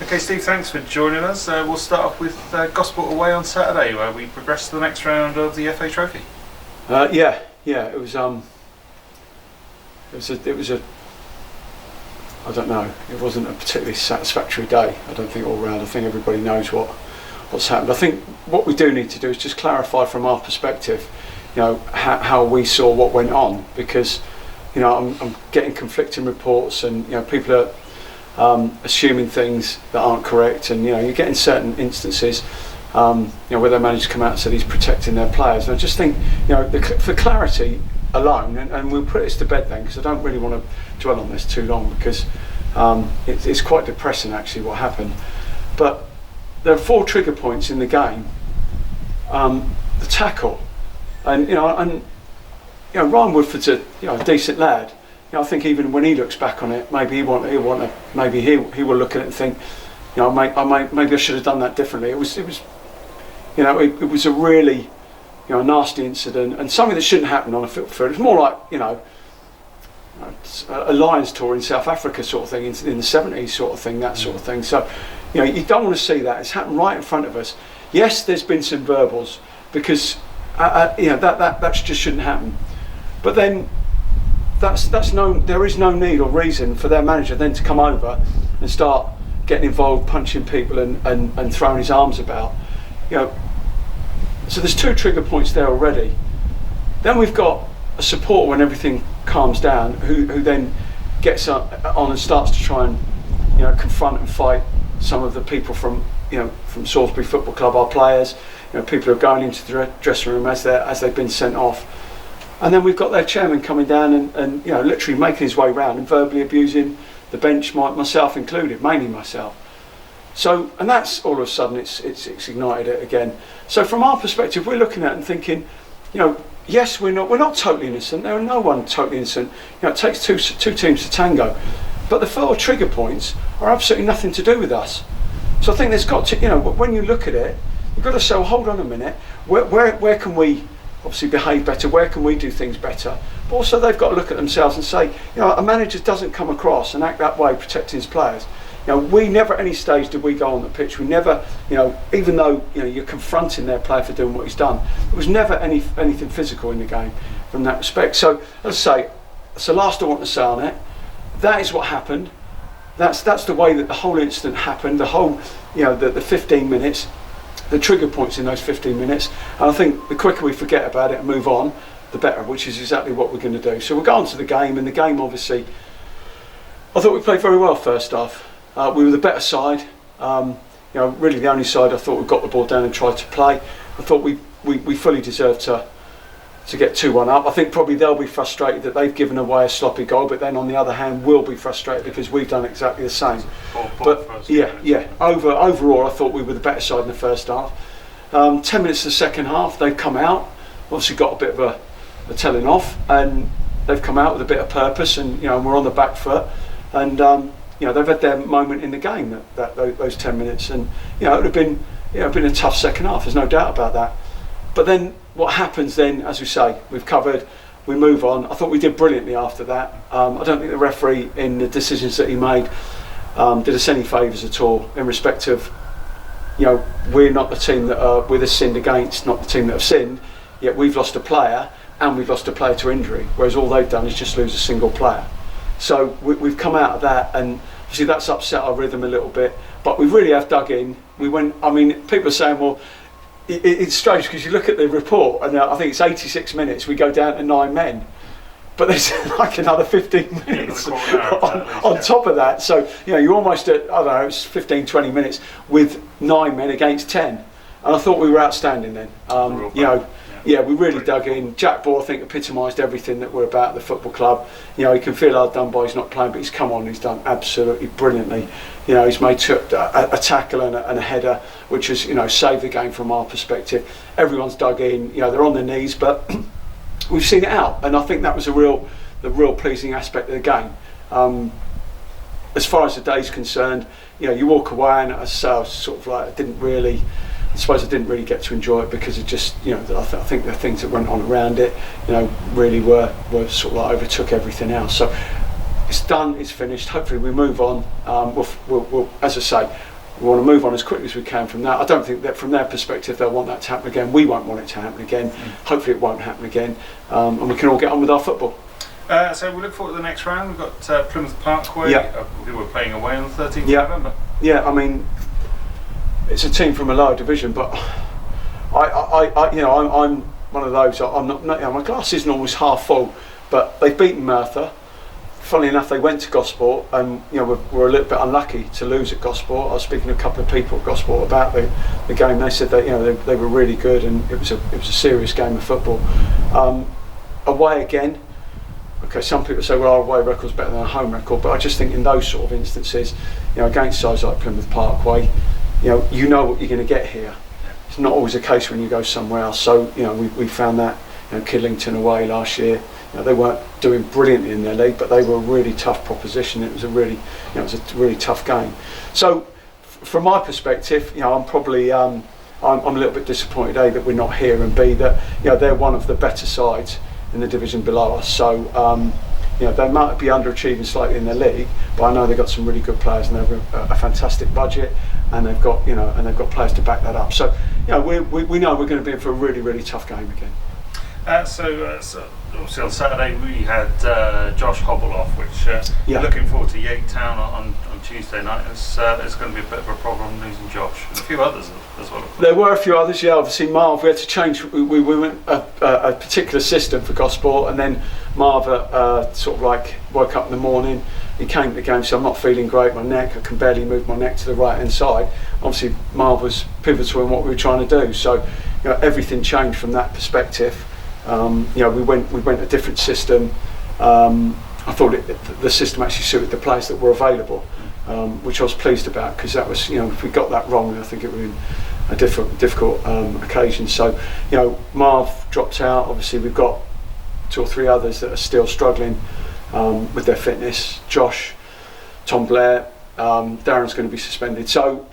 Okay, Steve, thanks for joining us. We'll start off with Gosport away on Saturday, where we progress to the next round of the FA Trophy. Yeah. It was a. I don't know. It wasn't a particularly satisfactory day. I don't think all round. I think everybody knows what's happened. I think what we do need to do is just clarify from our perspective, how we saw what went on, because, I'm getting conflicting reports, and people are assuming things that aren't correct, and you're getting certain instances, where their managers come out and said he's protecting their players. And I just think, for clarity alone, and we'll put this to bed then, because I don't really want to dwell on this too long, because it's quite depressing actually what happened. But there are 4 trigger points in the game. The tackle, and Ryan Woodford's a decent lad. I think even when he looks back on it, maybe he will look at it and think, maybe I should have done that differently. It was a really nasty incident, and something that shouldn't happen on a football field. It's more like a Lions tour in South Africa sort of thing, in the 70s sort of thing, that sort of thing. So you don't want to see that. It's happened right in front of us. Yes, there's been some verbals, because that just shouldn't happen. But then there is no need or reason for their manager then to come over and start getting involved, punching people and throwing his arms about. So there's 2 trigger points there already. Then we've got a supporter when everything calms down, who then gets up on and starts to try and confront and fight some of the people from Salisbury Football Club, our players, people who are going into the dressing room as they've been sent off. And then we've got their chairman coming down and literally making his way round and verbally abusing the bench, myself included, mainly myself. So, and that's all of a sudden it's ignited it again. So from our perspective, we're looking at it and thinking, yes, we're not totally innocent. There are no one totally innocent. It takes two teams to tango, but the 4 trigger points are absolutely nothing to do with us. So I think there's got to, when you look at it, you've got to say, well, hold on a minute, where can we obviously behave better? Where can we do things better? But also they've got to look at themselves and say, a manager doesn't come across and act that way protecting his players. We never at any stage did we go on the pitch. We never, even though you're confronting their player for doing what he's done, there was never anything physical in the game from that respect. So as I say, that's the last I want to say on it. That is what happened. That's the way that the whole incident happened. The whole, the 15 minutes, the trigger points in those 15 minutes. And I think the quicker we forget about it and move on, the better, which is exactly what we're going to do. So we'll go on to the game, and the game obviously, I thought we played very well first half. We were the better side, really the only side I thought we got the ball down and tried to play. I thought we fully deserved to get 2-1 up. I think probably they'll be frustrated that they've given away a sloppy goal, but then on the other hand we'll be frustrated because we've done exactly the same. But overall I thought we were the better side in the first half. 10 minutes of the second half, they've come out, obviously got a bit of a telling off, and they've come out with a bit of purpose, and we're on the back foot, and they've had their moment in the game, those 10 minutes, and it would have been a tough second half, there's no doubt about that. But then what happens then, as we say, we've covered, we move on. I thought we did brilliantly after that. I don't think the referee, in the decisions that he made, did us any favours at all, in respect of, we're not the team that we're the sinned against, not the team that have sinned, yet we've lost a player and we've lost a player to injury, whereas all they've done is just lose a single player. So we've come out of that, and obviously that's upset our rhythm a little bit, but we really have dug in. People are saying, well, it's strange because you look at the report and I think it's 86 minutes, we go down to 9 men, but there's like another 15 minutes on top of that, so you're almost at, I don't know, it's 15-20 minutes with 9 men against 10, and I thought we were outstanding then. We really dug in. Jack Ball, I think, epitomised everything that we're about at the football club. He can feel hard done by, he's not playing, but he's come on, he's done absolutely brilliantly. He's made a tackle and a header, which has, saved the game from our perspective. Everyone's dug in, they're on their knees, but we've seen it out, and I think that was the real pleasing aspect of the game. As far as the day's concerned, you walk away, and as I was sort of like, I suppose I didn't really get to enjoy it because it just, I think the things that went on around it, really were sort of like overtook everything else. So it's done, it's finished. Hopefully we move on. We'll, as I say, we want to move on as quickly as we can from that. I don't think that from their perspective they'll want that to happen again. We won't want it to happen again. Hopefully it won't happen again, and we can all get on with our football. So we look forward to the next round. We've got Plymouth Parkway, who we're playing away on the 13th of November. Yeah, I mean, it's a team from a lower division, but I'm one of those. I'm not. My glass isn't always half full, but they've beaten Merthyr. Funnily enough, they went to Gosport, and we're a little bit unlucky to lose at Gosport. I was speaking to a couple of people at Gosport about the game. They said that they were really good, and it was a serious game of football. Away again. Okay, some people say, well, our away record's better than our home record, but I just think in those sort of instances, against sides like Plymouth Parkway, you know what you're going to get here. It's not always the case when you go somewhere else. So we found that Kidlington away last year. They weren't doing brilliantly in their league, but they were a really tough proposition. It was a really really tough game. So from my perspective, I'm probably I'm a little bit disappointed, A, that we're not here, and B, that they're one of the better sides in the division below us. So they might be underachieving slightly in their league, but I know they've got some really good players, and they've got a fantastic budget, and they've got players to back that up. So we know we're going to be in for a really, really tough game again. So obviously on Saturday we had Josh hobble off, which looking forward to Yate Town on Tuesday night. It's going to be a bit of a problem losing Josh and a few others as well. There were a few others, obviously Marv, we had to change, we went a particular system for Gosport, and then Marv sort of like woke up in the morning, he came to the game, so I'm not feeling great, my neck, I can barely move my neck to the right hand side. Obviously Marv was pivotal in what we were trying to do, so everything changed from that perspective. We went a different system. I thought the system actually suited the players that were available, which I was pleased about, because that was, if we got that wrong, I think it would have been a difficult occasion. So, Marv dropped out. Obviously, we've got 2 or 3 others that are still struggling with their fitness. Josh, Tom Blair, Darren's going to be suspended. So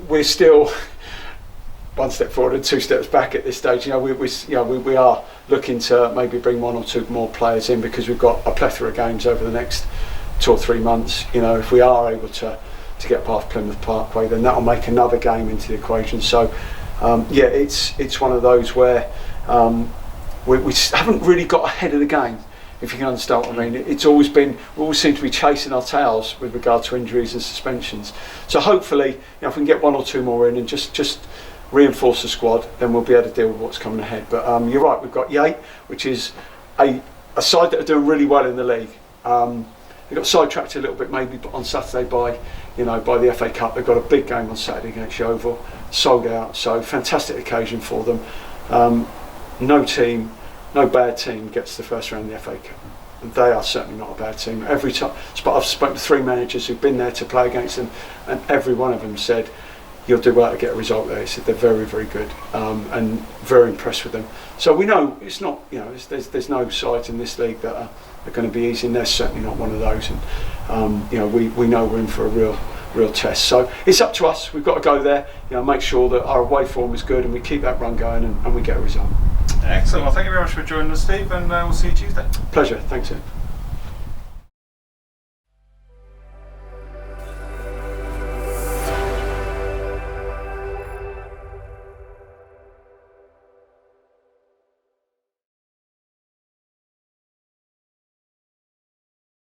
we're still one step forward and 2 steps back at this stage. We are looking to maybe bring 1 or 2 more players in, because we've got a plethora of games over the next 2 or 3 months. If we are able to get past Plymouth Parkway, then that'll make another game into the equation. So it's one of those where we haven't really got ahead of the game, if you can understand what I mean. It's always been, we always seem to be chasing our tails with regard to injuries and suspensions. So hopefully, if we can get 1 or 2 more in and just reinforce the squad, then we'll be able to deal with what's coming ahead. But you're right, we've got Yate, which is a side that are doing really well in the league. They got sidetracked a little bit maybe on Saturday by the FA Cup. They've got a big game on Saturday against Yeovil, sold out, so fantastic occasion for them. No bad team gets the first round of the FA Cup. They are certainly not a bad team. Every time, I've spoken to 3 managers who've been there to play against them, and every one of them said, you'll do well to get a result there. He said they're very, very good, and very impressed with them. So we know it's not, there's no sides in this league that are going to be easy, and they're certainly not one of those. And we know we're in for a real test. So it's up to us. We've got to go there, make sure that our away form is good, and we keep that run going, and we get a result. Excellent. Well, thank you very much for joining us, Steve, and we'll see you Tuesday. Pleasure. Thanks, Ed.